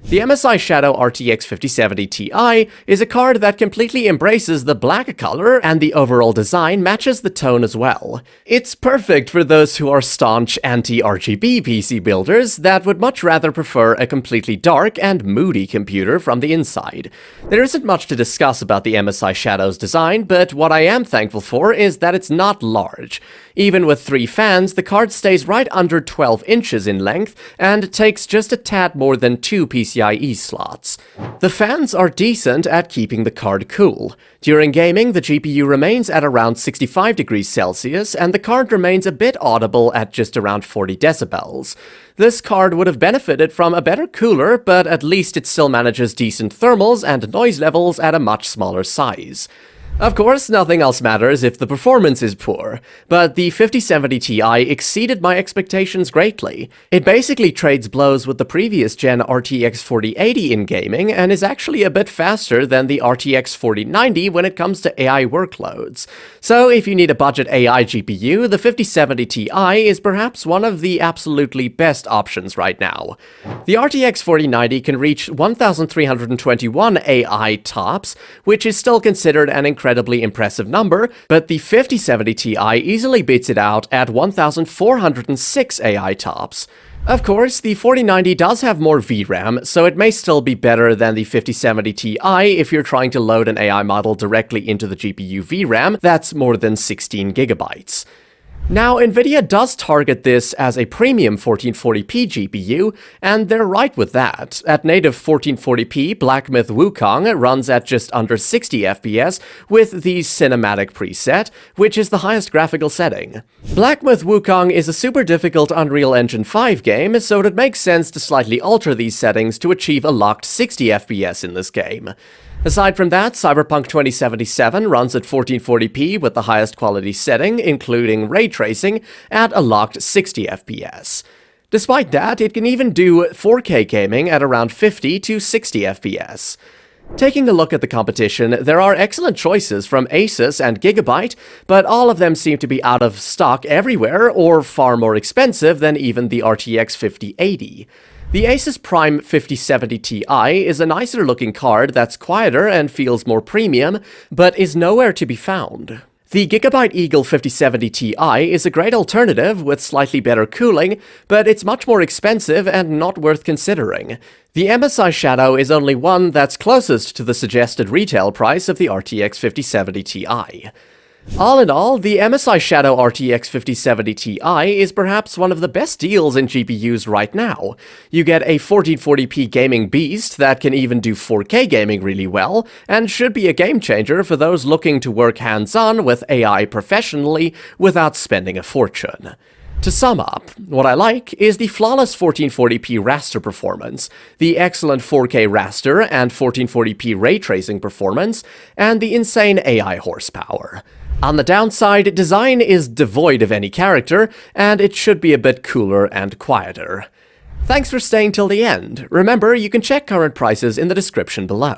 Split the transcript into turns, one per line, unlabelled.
The MSI SHADOW RTX 5070 Ti is a card that completely embraces the black color, and the overall design matches the tone as well. It's perfect for those who are staunch anti-RGB PC builders that would much rather prefer a completely dark and moody computer from the inside. There isn't much to discuss about the MSI SHADOW's design, but what I am thankful for is that it's not large. Even with 3 fans, the card stays right under 12 inches in length and takes just a tad more than 2 PCIe slots. The fans are decent at keeping the card cool. During gaming, the GPU remains at around 65 degrees Celsius, and the card remains a bit audible at just around 40 decibels. This card would have benefited from a better cooler, but at least it still manages decent thermals and noise levels at a much smaller size. Of course, nothing else matters if the performance is poor, but the 5070 Ti exceeded my expectations greatly. It basically trades blows with the previous gen RTX 4080 in gaming, and is actually a bit faster than the RTX 4090 when it comes to AI workloads. So if you need a budget AI GPU, the 5070 Ti is perhaps one of the absolutely best options right now. The RTX 4090 can reach 1321 AI tops, which is still considered an incredibly impressive number, but the 5070 Ti easily beats it out at 1406 AI tops. Of course, the 4090 does have more VRAM, so it may still be better than the 5070 Ti if you're trying to load an AI model directly into the GPU VRAM that's more than 16 gigabytes. Now, Nvidia does target this as a premium 1440p GPU, and they're right with that. At native 1440p, Black Myth Wukong runs at just under 60 FPS with the cinematic preset, which is the highest graphical setting. Black Myth Wukong is a super difficult Unreal Engine 5 game, so it makes sense to slightly alter these settings to achieve a locked 60 FPS in this game. Aside from that, Cyberpunk 2077 runs at 1440p with the highest quality setting, including ray tracing, at a locked 60 FPS. Despite that, it can even do 4K gaming at around 50 to 60 FPS. Taking a look at the competition, there are excellent choices from Asus and Gigabyte, but all of them seem to be out of stock everywhere or far more expensive than even the RTX 5080. The Asus Prime 5070 Ti is a nicer looking card that's quieter and feels more premium, but is nowhere to be found. The Gigabyte Eagle 5070 Ti is a great alternative with slightly better cooling, but it's much more expensive and not worth considering. The MSI SHADOW is only one that's closest to the suggested retail price of the RTX 5070 Ti. All in all, the MSI SHADOW RTX 5070 Ti is perhaps one of the best deals in GPUs right now. You get a 1440p gaming beast that can even do 4K gaming really well, and should be a game changer for those looking to work hands-on with AI professionally without spending a fortune. To sum up, what I like is the flawless 1440p raster performance, the excellent 4K raster and 1440p ray tracing performance, and the insane AI horsepower. On the downside, design is devoid of any character, and it should be a bit cooler and quieter. Thanks for staying till the end. Remember, you can check current prices in the description below.